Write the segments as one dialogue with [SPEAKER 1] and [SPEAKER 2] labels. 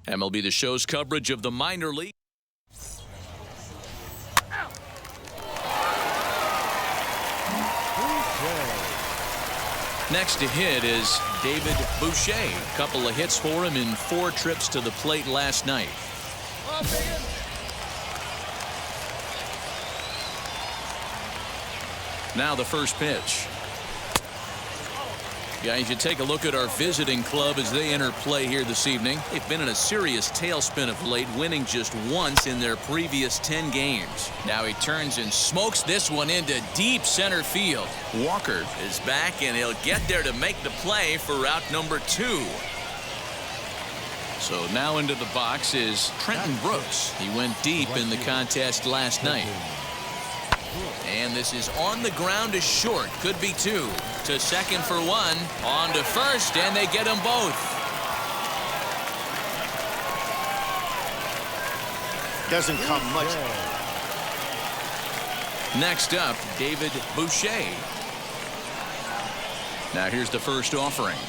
[SPEAKER 1] MLB The Show's coverage of the minor league. Next to hit is David Boucher. A couple of hits for him in 4 trips to the plate last night. Now the first pitch. Guys, you take a look at our visiting club as they enter play here this evening. They've been in a serious tailspin of late, winning just once in their previous 10 games. Now he turns and smokes this one into deep center field. Walker is back, and he'll get there to make the play for route number 2. So now into the box is Trenton Brooks. He went deep in the contest last night. And this is on the ground to short. Could be 2. To second for 1. On to first, and they get them both.
[SPEAKER 2] Doesn't come much.
[SPEAKER 1] Next up, David Boucher. Now here's the first offering.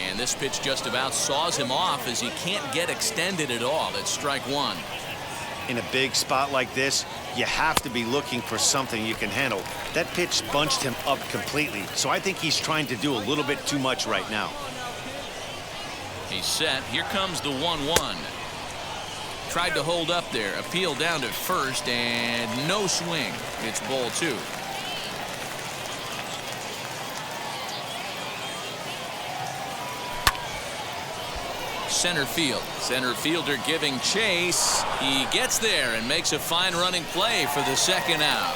[SPEAKER 1] And this pitch just about saws him off as he can't get extended at all. That's strike 1.
[SPEAKER 2] In a big spot like this, you have to be looking for something you can handle. That pitch bunched him up completely, so I think he's trying to do a little bit too much right now.
[SPEAKER 1] He's set. Here comes the 1-1. Tried to hold up there. Appeal down to first, and no swing. It's ball 2. Center field. Center fielder giving chase. He gets there and makes a fine running play for the second out.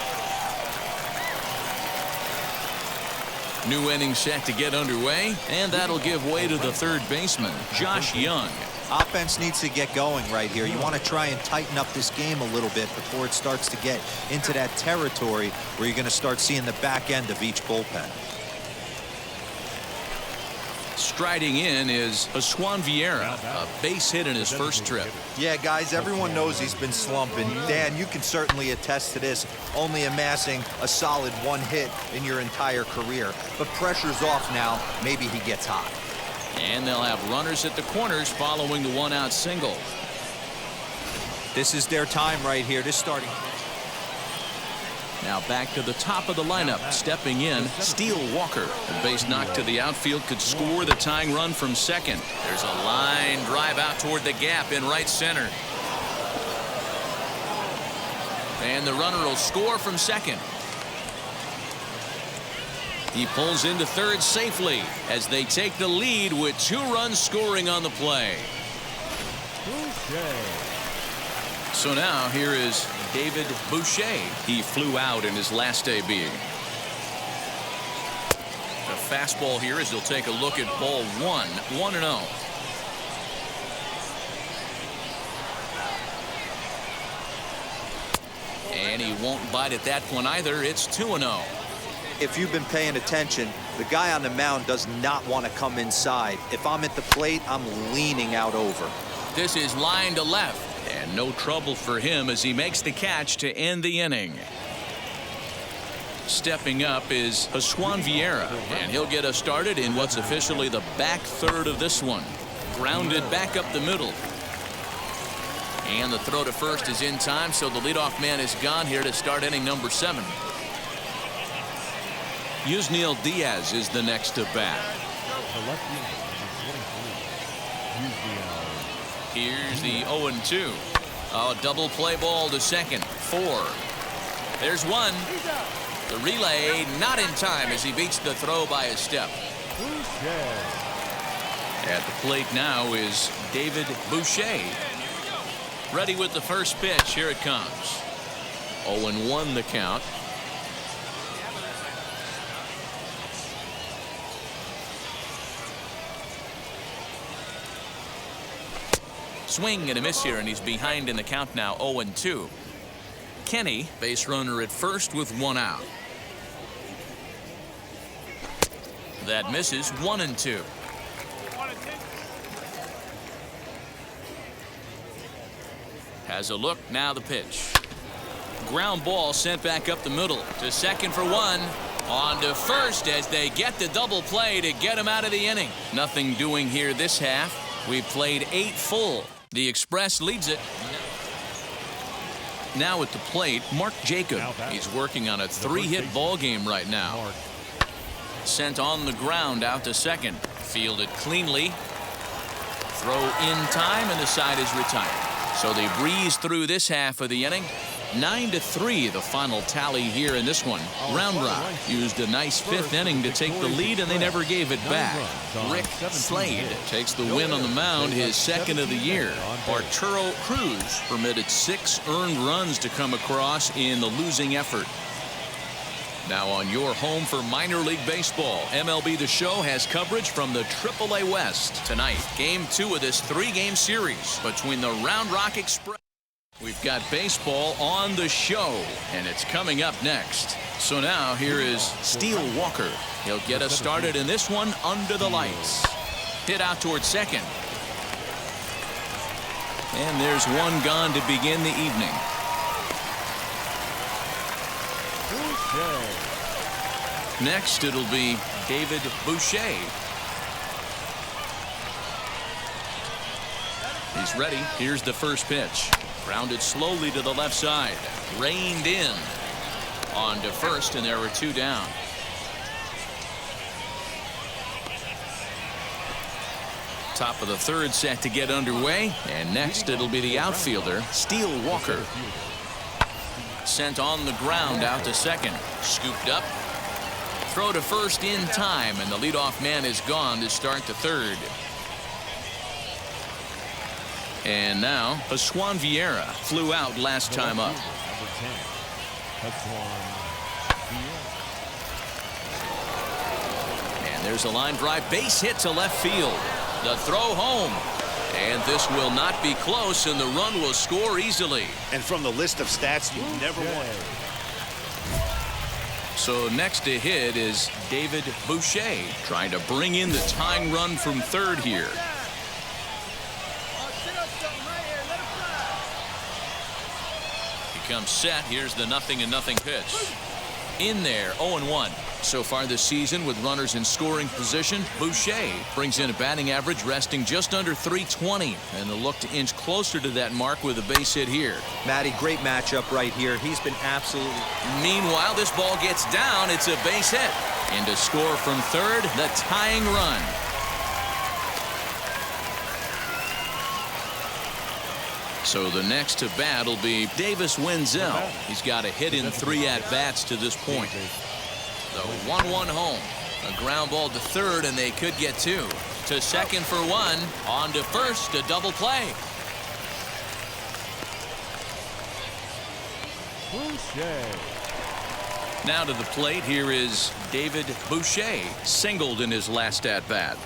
[SPEAKER 1] New inning set to get underway, and that'll give way to the third baseman, Josh Young.
[SPEAKER 3] Offense needs to get going right here. You want to try and tighten up this game a little bit before it starts to get into that territory where you're going to start seeing the back end of each bullpen.
[SPEAKER 1] Striding in is Juan Vieira, a base hit in his first trip.
[SPEAKER 3] Yeah, guys, everyone knows he's been slumping. Dan, you can certainly attest to this, only amassing a solid 1 hit in your entire career. But pressure's off now. Maybe he gets hot.
[SPEAKER 1] And they'll have runners at the corners following the 1-out single.
[SPEAKER 3] This is their time right here. This starting.
[SPEAKER 1] Now back to the top of the lineup. Stepping in, Steele Walker. A base knock to the outfield could score the tying run from second. There's a line drive out toward the gap in right center. And the runner will score from second. He pulls into third safely as they take the lead with 2 runs scoring on the play. So now here is David Boucher. He flew out in his last AB. The fastball here as they'll take a look at ball 1, 1-0. And he won't bite at that one either. It's 2-0.
[SPEAKER 3] If you've been paying attention, the guy on the mound does not want to come inside. If I'm at the plate, I'm leaning out over.
[SPEAKER 1] This is line to left. And no trouble for him as he makes the catch to end the inning. Stepping up is Juan Vieira, and he'll get us started in what's officially the back third of this one. Grounded back up the middle. And the throw to first is in time, so the leadoff man is gone here to start inning number 7. Yusniel Diaz is the next to bat. Here's the 0-2. A double play ball to second. 4. There's 1. The relay not in time as he beats the throw by a step. At the plate now is David Boucher. Ready with the first pitch. Here it comes. 0-1 the count. Swing and a miss here, and he's behind in the count now. 0-2. Kenny, base runner at first with 1 out. That misses. 1-2. Has a look. Now the pitch. Ground ball sent back up the middle to second for 1. On to first as they get the double play to get him out of the inning. Nothing doing here this half. We played 8 full. The Express leads it. Now at the plate, Mark Jacob. He's working on a 3-hit ball game right now. Sent on the ground out to second. Fielded cleanly. Throw in time, and the side is retired. So they breeze through this half of the inning. 9-3 the final tally here in this one. Round Rock used a nice 5th inning to take the lead, and they never gave it back. Rick Slade takes the win on the mound, his 2nd of the year. Arturo Cruz permitted 6 earned runs to come across in the losing effort. Now on your home for minor league baseball, MLB The Show has coverage from the AAA West. Tonight, Game 2 of this 3-game series between the Round Rock Express. We've got baseball on the show, and it's coming up next. So now here is Steele Walker. He'll get us started in this one under the lights. Hit out towards second. And there's 1 gone to begin the evening. Next, it'll be David Boucher. He's ready. Here's the first pitch. Grounded slowly to the left side. Reined in. On to first, and there were 2 down. Top of the 3rd set to get underway. And next, it'll be the outfielder, Steele Walker. Sent on the ground out to second. Scooped up. Throw to first in time, and the leadoff man is gone to start the 3rd. And now, Juan Vieira flew out last time up. And there's a line drive base hit to left field. The throw home. And this will not be close, and the run will score easily.
[SPEAKER 2] And from the list of stats, you never want.
[SPEAKER 1] So next to hit is David Boucher, trying to bring in the tying run from third here. He comes set. Here's the 0-0 pitch. In there, 0-1. So far this season with runners in scoring position, Boucher brings in a batting average resting just under .320, and the look to inch closer to that mark with a base hit here.
[SPEAKER 3] Matty, great matchup right here. He's been absolutely...
[SPEAKER 1] Meanwhile, this ball gets down. It's a base hit. And to score from third, the tying run. So the next to bat will be Davis Wenzel. He's got a hit in 3 at-bats to this point. The 1-1 home. A ground ball to third, and they could get 2. To second for 1. On to first, a double play.
[SPEAKER 4] Boucher.
[SPEAKER 1] Now to the plate, here is David Boucher, singled in his last at-bat.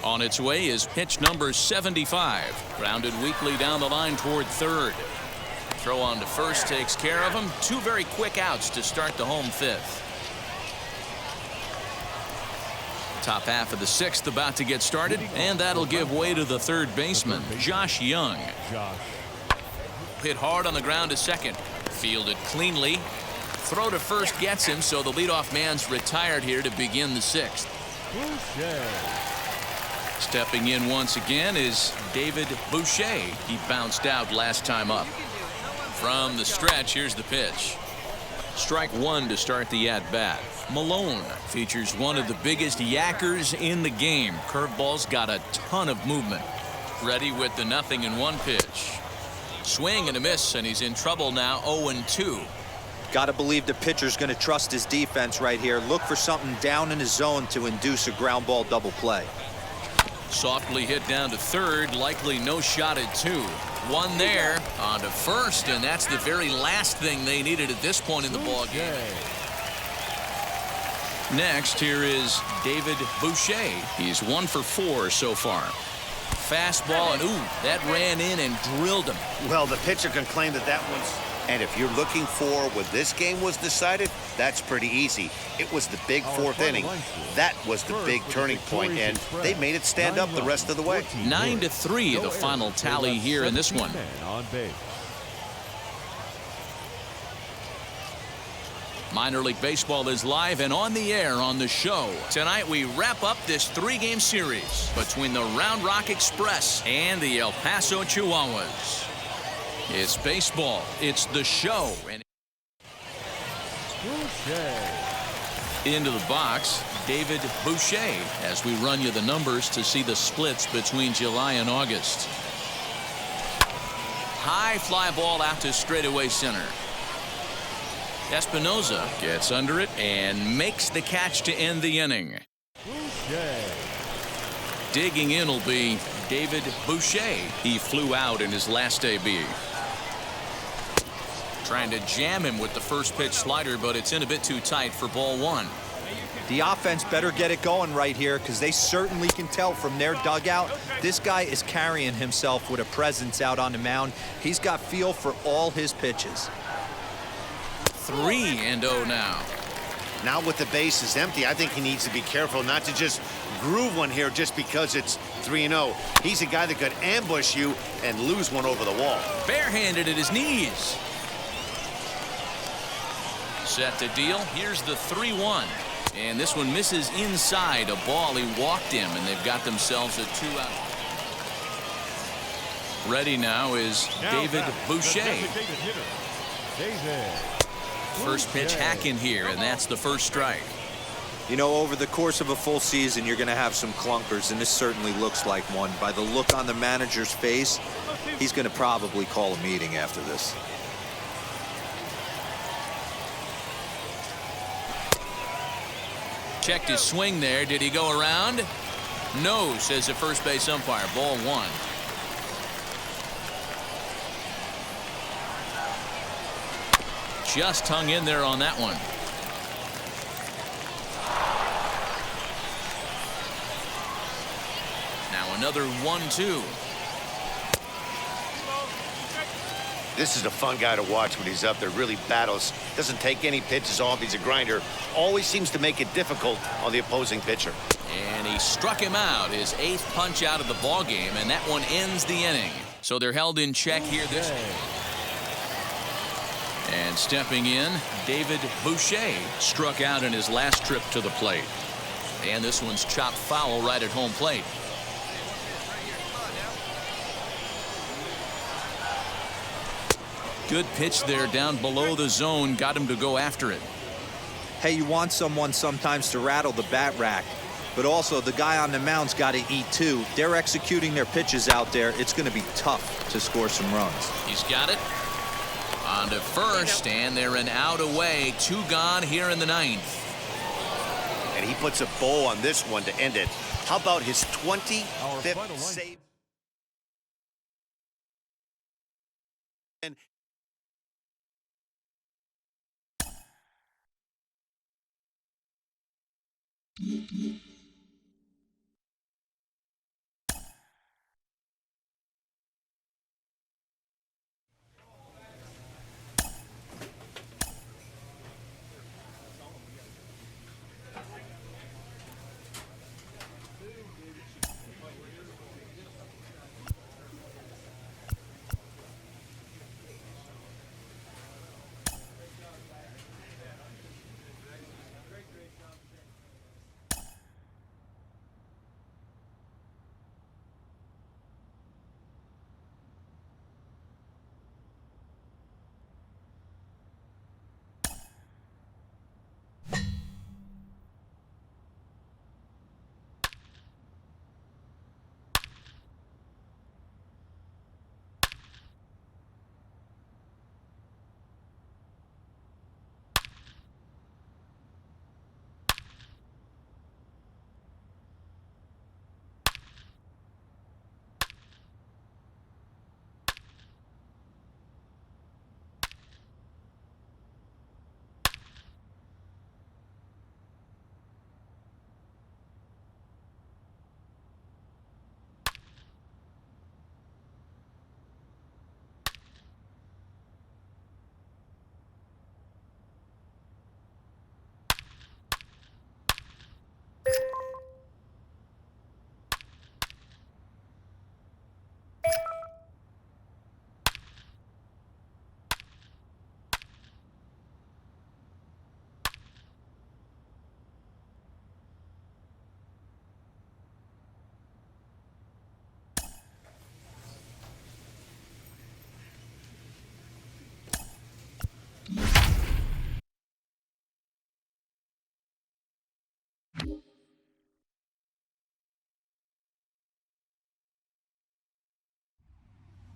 [SPEAKER 1] On its way is pitch number 75. Grounded weakly down the line toward third. Throw on to first takes care of him. 2 very quick outs to start the home 5th. Top half of the 6th about to get started, and that'll give way to the third baseman, Josh Young. Hit hard on the ground to second. Fielded cleanly. Throw to first gets him, so the leadoff man's retired here to begin the 6th. Stepping in once again is David Boucher. He bounced out last time up. From the stretch, here's the pitch. Strike 1 to start the at-bat. Malone features one of the biggest yackers in the game. Curveball's got a ton of movement. Ready with the 0-1 pitch. Swing and a miss, and he's in trouble now. 0-2.
[SPEAKER 3] Got to believe the pitcher's going to trust his defense right here. Look for something down in his zone to induce a ground ball double play.
[SPEAKER 1] Softly hit down to third, likely no shot at 2. 1 there, on to first, and that's the very last thing they needed at this point in the ball game. Next, here is David Boucher. He's 1 for 4 so far. Fastball, and ooh, that ran in and drilled him.
[SPEAKER 2] Well, the pitcher can claim that one's...
[SPEAKER 5] And if you're looking for when this game was decided, that's pretty easy. It was the big 4th inning. That was the big turning point, and they made it stand up the rest of the way.
[SPEAKER 1] 9-3, the final tally here in this one. Minor League Baseball is live and on the air on the show. Tonight we wrap up this 3-game series between the Round Rock Express and the El Paso Chihuahuas. It's baseball. It's the show. And into the box, David Boucher, as we run you the numbers to see the splits between July and August. High fly ball out to straightaway center. Espinoza gets under it and makes the catch to end the inning. Digging in will be David Boucher. He flew out in his last AB. Trying to jam him with the first pitch slider, but it's in a bit too tight for ball 1.
[SPEAKER 3] The offense better get it going right here, because they certainly can tell from their dugout this guy is carrying himself with a presence out on the mound. He's got feel for all his pitches.
[SPEAKER 1] 3-0 now.
[SPEAKER 2] Now with the bases empty, I think he needs to be careful not to just groove one here just because it's 3-0. He's a guy that could ambush you and lose one over the wall.
[SPEAKER 1] Barehanded at his knees. Set to deal. Here's the 3-1. And this one misses inside a ball he walked him, and they've got themselves a 2-out. Ready now is David Boucher. First pitch hacking here, and that's the first strike.
[SPEAKER 3] You know, over the course of a full season, you're going to have some clunkers, and this certainly looks like one. By the look on the manager's face, he's going to probably call a meeting after this.
[SPEAKER 1] Checked his swing there. Did he go around? No, says the first base umpire. Ball 1. Just hung in there on that one. Now another 1-2.
[SPEAKER 2] This is a fun guy to watch when he's up there. Really battles. Doesn't take any pitches off. He's a grinder. Always seems to make it difficult on the opposing pitcher.
[SPEAKER 1] And he struck him out, his 8th punch out of the ball game, and that one ends the inning. So they're held in check here this game. And stepping in, David Boucher struck out in his last trip to the plate. And this one's chopped foul right at home plate. Good pitch there down below the zone, got him to go after it.
[SPEAKER 3] Hey, you want someone sometimes to rattle the bat rack, but also the guy on the mound's got to eat too. They're executing their pitches out there. It's going to be tough to score some runs.
[SPEAKER 1] He's got it. On to first, and they're an out away. 2 gone here in the 9th.
[SPEAKER 5] And he puts a bow on this one to end it. How about his 25th save?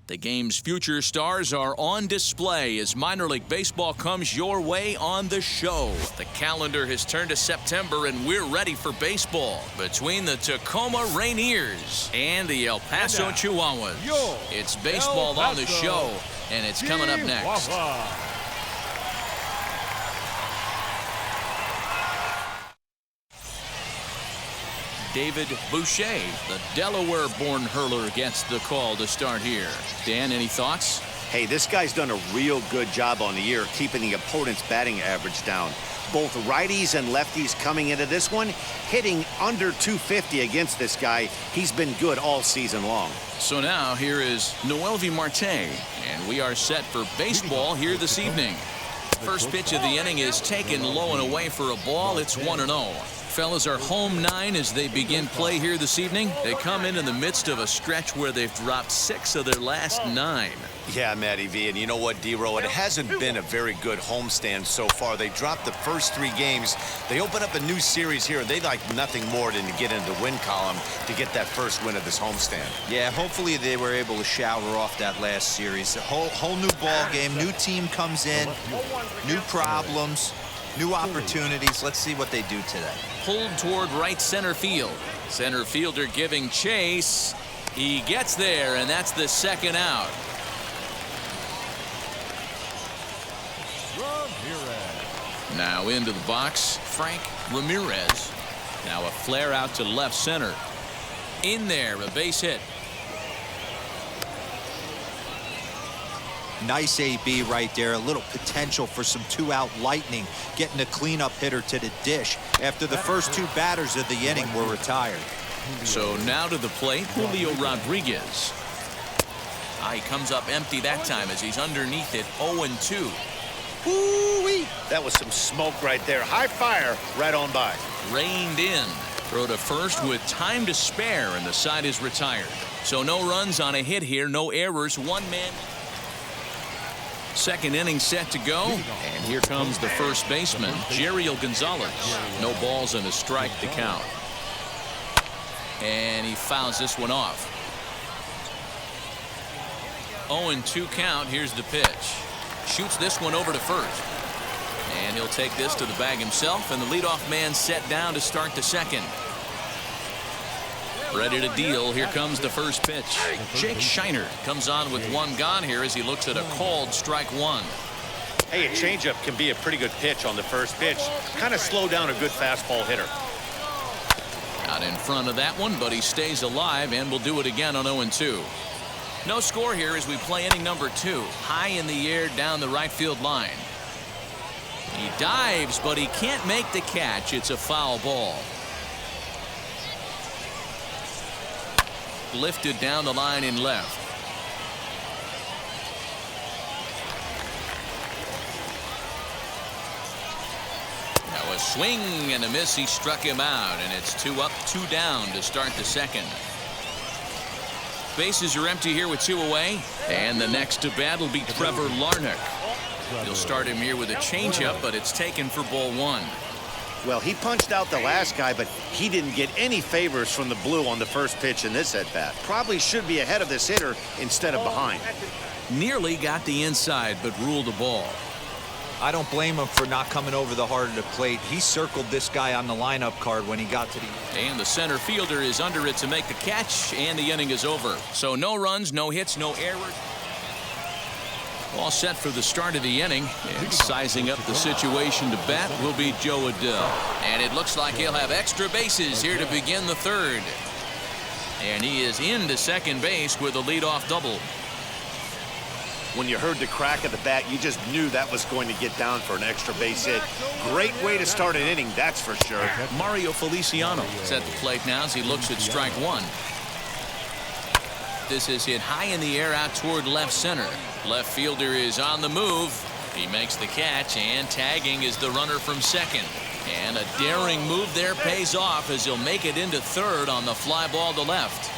[SPEAKER 1] The game's future stars are on display as minor league baseball comes your way on the show. The calendar has turned to September and we're ready for baseball. Between the Tacoma Rainiers and the El Paso Chihuahuas, it's baseball on the show, and it's coming up next. David Boucher, the Delaware-born hurler, gets the call to start here. Dan, any thoughts?
[SPEAKER 2] Hey, this guy's done a real good job on the year keeping the opponent's batting average down. Both righties and lefties coming into this one, hitting under 250 against this guy. He's been good all season long.
[SPEAKER 1] So now here is Noelvi Marte, and we are set for baseball here this evening. First pitch of the inning is taken low and away for a ball. It's 1-0. Fellas are home 9 as they begin play here this evening. They come in the midst of a stretch where they've dropped 6 of their last 9.
[SPEAKER 5] Yeah, Matty V, and you know what, D-Row? It hasn't been a very good homestand so far. They dropped the first 3 games. They open up a new series here, and they'd like nothing more than to get into the win column to get that first win of this homestand.
[SPEAKER 3] Yeah, hopefully they were able to shower off that last series. A whole new ball game, new team comes in, new problems, new opportunities. Let's see what they do today.
[SPEAKER 1] Pulled toward right center field. Center fielder giving chase. He gets there, and that's the second out. Now into the box, Frank Ramirez. Now a flare out to left center. In there, a base hit.
[SPEAKER 3] Nice AB right there. A little potential for some two-out lightning, getting a cleanup hitter to the dish after the first two batters of the inning were retired.
[SPEAKER 1] So now to the plate, Julio Rodriguez. He comes up empty that time as he's underneath it, 0-2.
[SPEAKER 2] Woo-wee. That was some smoke right there. High fire right on by.
[SPEAKER 1] Reined in. Throw to first with time to spare, and the side is retired. So no runs on a hit here, no errors, one man. Second inning set to go, and here comes the first baseman, Jeriel Gonzalez. No balls and a strike to count. And he fouls this one off. 0-2 count. Here's the pitch. Shoots this one over to first. And he'll take this to the bag himself, and the leadoff man set down to start the second. Ready to deal. Here comes the first pitch. Jake Shiner comes on with one gone here as he looks at a called strike one.
[SPEAKER 2] Hey, a changeup can be a pretty good pitch on the first pitch. Kind of slow down a good fastball hitter.
[SPEAKER 1] Out in front of that one, but he stays alive and will do it again on 0-2. No score here as we play inning number 2. High in the air down the right field line. He dives, but he can't make the catch. It's a foul ball. Lifted down the line in left. Now a swing and a miss. He struck him out, and it's 2 up, 2 down to start the second. Bases are empty here with 2 away, and the next to bat will be Trevor Larnach. He'll start him here with a changeup, but it's taken for ball 1.
[SPEAKER 2] Well, he punched out the last guy, but he didn't get any favors from the blue on the first pitch in this at-bat. Probably should be ahead of this hitter instead of behind.
[SPEAKER 1] Nearly got the inside, but ruled the ball.
[SPEAKER 3] I don't blame him for not coming over the heart of the plate. He circled this guy on the lineup card when he got to the...
[SPEAKER 1] And the center fielder is under it to make the catch, and the inning is over. So no runs, no hits, no errors. All set for the start of the inning, and sizing up the situation to bat will be Joe Adell. And it looks like he'll have extra bases here to begin the third. And he is into second base with a leadoff double.
[SPEAKER 2] When you heard the crack of the bat, you just knew that was going to get down for an extra base hit. Great way to start an inning, that's for sure.
[SPEAKER 1] Mario Feliciano is at the plate now as he looks at strike one. This is hit high in the air out toward left center. Left fielder is on the move. He makes the catch, and tagging is the runner from second. And a daring move there pays off as he'll make it into third on the fly ball to left.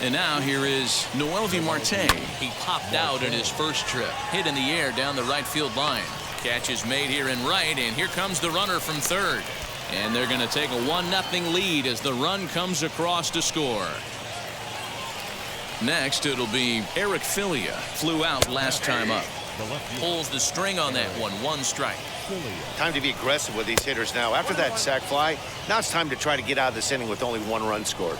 [SPEAKER 1] And now here is Noelvi Marte. He popped out in his first trip. Hit in the air down the right field line. Catch is made here in right, and here comes the runner from third. And they're going to take a 1-0 lead as the run comes across to score. Next, it'll be Eric Filia. Flew out last time up. Pulls the string on that one. 1 strike.
[SPEAKER 2] Time to be aggressive with these hitters now. After that sac fly, now it's time to try to get out of this inning with only 1 run scored.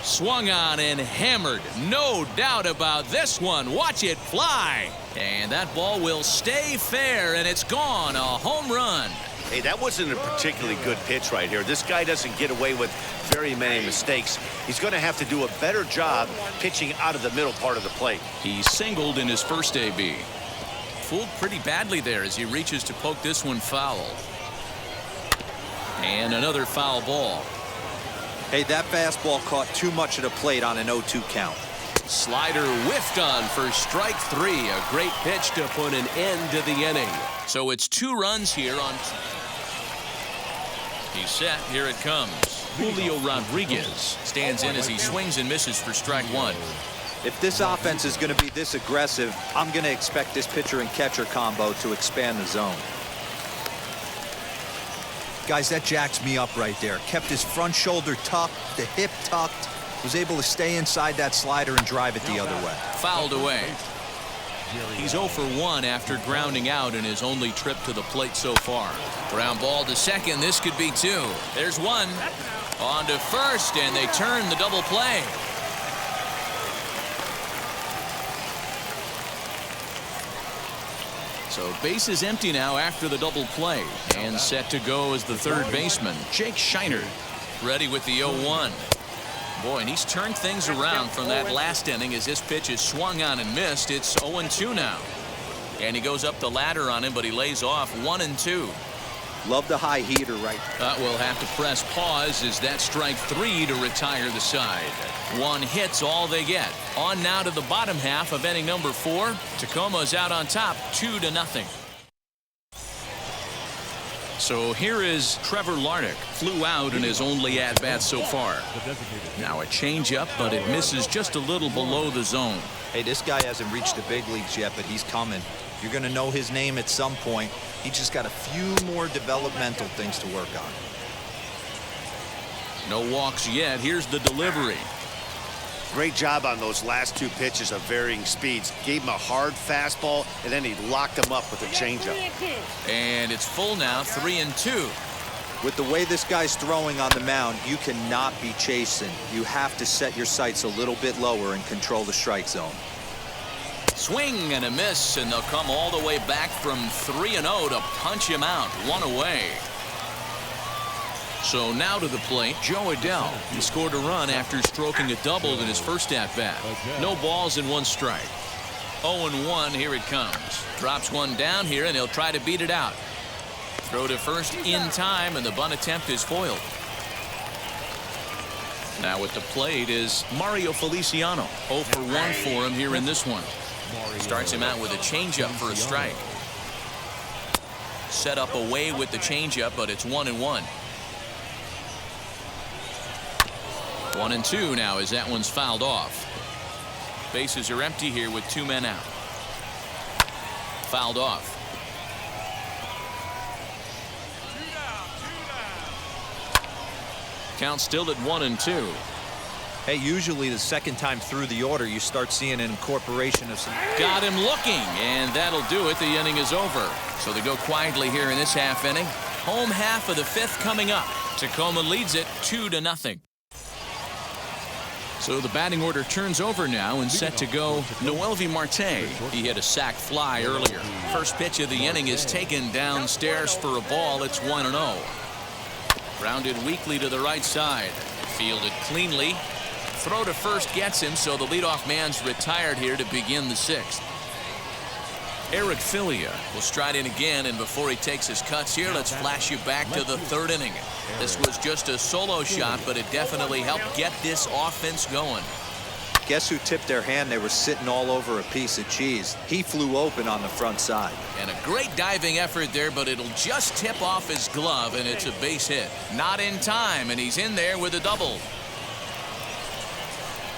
[SPEAKER 1] Swung on and hammered. No doubt about this one. Watch it fly. And that ball will stay fair, and it's gone. A home run.
[SPEAKER 2] Hey, that wasn't a particularly good pitch right here. This guy doesn't get away with very many mistakes. He's going to have to do a better job pitching out of the middle part of the plate.
[SPEAKER 1] He singled in his first AB. Fooled pretty badly there as he reaches to poke this one foul. And another foul ball.
[SPEAKER 3] Hey, that fastball caught too much of the plate on an 0-2 count.
[SPEAKER 1] Slider whiffed on for strike 3. A great pitch to put an end to the inning. So it's 2 runs here on. He's set. Here it comes. Julio Rodriguez stands in as he swings and misses for strike 1.
[SPEAKER 3] If this offense is going to be this aggressive, I'm going to expect this pitcher and catcher combo to expand the zone. Guys, that jacks me up right there. Kept his front shoulder tucked, the hip tucked, was able to stay inside that slider and drive it the other way.
[SPEAKER 1] Fouled away. He's 0 for 1 after grounding out in his only trip to the plate so far. Ground ball to second. This could be 2. There's 1. On to first, and they turn the double play. So base is empty now after the double play. And set to go as the third baseman, Jake Shiner. Ready with the 0-1. Boy, and he's turned things around from that last inning as this pitch is swung on and missed. It's 0-2 now. And he goes up the ladder on him, but he lays off 1-2.
[SPEAKER 3] Love the high heater right there.
[SPEAKER 1] We'll have to press pause as that strike 3 to retire the side. One hit's all they get. On now to the bottom half of inning number 4. Tacoma's out on top 2-0. So here is Trevor Larnach. Flew out in his only at-bat so far. Now a changeup, but it misses just a little below the zone.
[SPEAKER 3] Hey, this guy hasn't reached the big leagues yet, but he's coming. You're going to know his name at some point. He just got a few more developmental things to work on.
[SPEAKER 1] No walks yet. Here's the delivery.
[SPEAKER 2] Great job on those last 2 pitches of varying speeds. Gave him a hard fastball, and then he locked him up with a changeup.
[SPEAKER 1] And it's full now, 3-2.
[SPEAKER 3] With the way this guy's throwing on the mound, you cannot be chasing. You have to set your sights a little bit lower and control the strike zone.
[SPEAKER 1] Swing and a miss, and they'll come all the way back from 3-0 to punch him out. 1 away. So now to the plate, Joe Adell. He scored a run after stroking a double in his first at-bat. No balls and 1 strike. 0-1, here it comes. Drops one down here, and he'll try to beat it out. Throw to first in time, and the bunt attempt is foiled. Now at the plate is Mario Feliciano. 0 for 1 for him here in this one. Starts him out with a changeup for a strike. Set up away with the changeup, but it's 1-1. 1-2 now as that one's fouled off. Bases are empty here with 2 men out. Fouled off. Count still at 1-2.
[SPEAKER 3] Hey, usually the second time through the order, you start seeing an incorporation of some.
[SPEAKER 1] Got him looking, and that'll do it. The inning is over. So they go quietly here in this half inning. Home half of the 5th coming up. Tacoma leads it 2-0. So the batting order turns over now and set to go Noelvi Marte. He hit a sac fly earlier. First pitch of the inning is taken downstairs for a ball. It's 1-0. Grounded weakly to the right side. Fielded cleanly. Throw to first gets him, so the leadoff man's retired here to begin the 6th. Eric Filia will stride in again, and before he takes his cuts here, let's flash you back to the 3rd inning. This was just a solo shot, but it definitely helped get this offense going.
[SPEAKER 3] Guess who tipped their hand? They were sitting all over a piece of cheese. He flew open on the front side.
[SPEAKER 1] And a great diving effort there, but it'll just tip off his glove, and it's a base hit. Not in time, and he's in there with a double.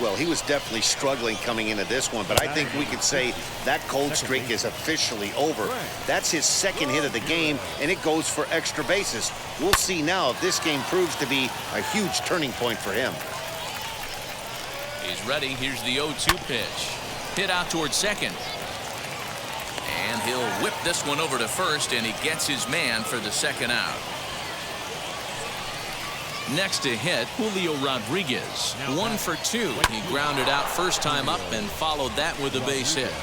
[SPEAKER 2] Well, he was definitely struggling coming into this one, but I think we could say that cold streak is officially over. That's his 2nd hit of the game, and it goes for extra bases. We'll see now if this game proves to be a huge turning point for him.
[SPEAKER 1] He's ready. Here's the 0-2 pitch. Hit out towards second. And he'll whip this one over to first, and he gets his man for the 2nd out. Next to hit, Julio Rodriguez. 1 for 2. He grounded out first time up and followed that with a base hit.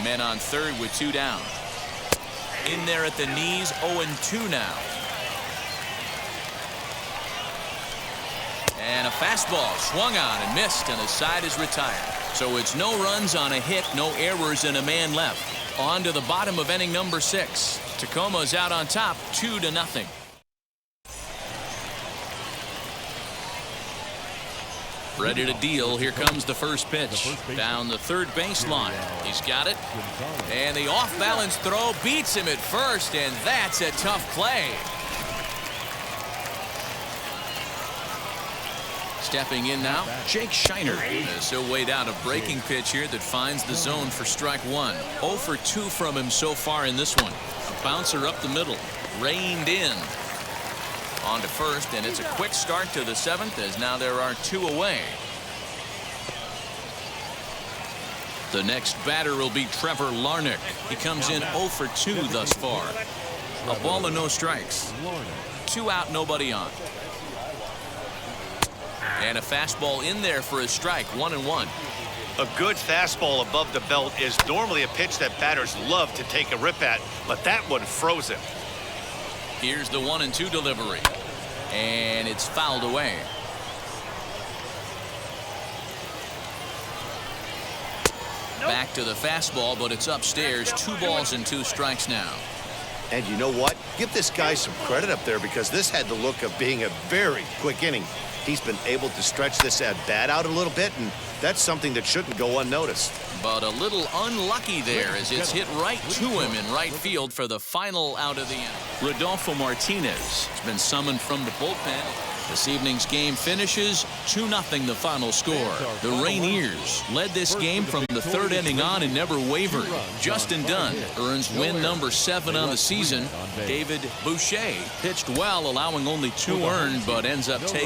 [SPEAKER 1] Men on 3rd with 2 down. In there at the knees, 0-2 now. And a fastball swung on and missed, and the side is retired. So it's no runs on a hit, no errors, and a man left. On to the bottom of inning number 6. Tacoma's out on top, 2-0. Ready to deal. Here comes the first pitch. Down the 3rd baseline. He's got it. And the off-balance throw beats him at first, and that's a tough play. Stepping in now, Jake Shiner. He'll wait out a breaking pitch here that finds the zone for strike 1. 0 for 2 from him so far in this one. Bouncer up the middle. Reined in. On to first, and it's a quick start to the 7th as now there are 2 away. The next batter will be Trevor Larnach. He comes in 0 for 2 thus far. A ball and no strikes. 2 out, nobody on. And a fastball in there for a strike, 1-1.
[SPEAKER 5] A good fastball above the belt is normally a pitch that batters love to take a rip at, but that one froze him.
[SPEAKER 1] Here's the 1-2 delivery. And it's fouled away. Back to the fastball, but it's upstairs. 2 balls and 2 strikes now.
[SPEAKER 2] And you know what? Give this guy some credit up there because this had the look of being a very quick inning. He's been able to stretch this at-bat out a little bit, and that's something that shouldn't go unnoticed.
[SPEAKER 1] But a little unlucky there as it's hit right to him in right field for the final out of the inning. Rodolfo Martinez has been summoned from the bullpen. This evening's game finishes 2-0 the final score. The Rainiers led this game from the 3rd inning on and never wavered. Justin Dunn earns win number 7 on the season. David Boucher pitched well, allowing only 2 earned, but ends up taking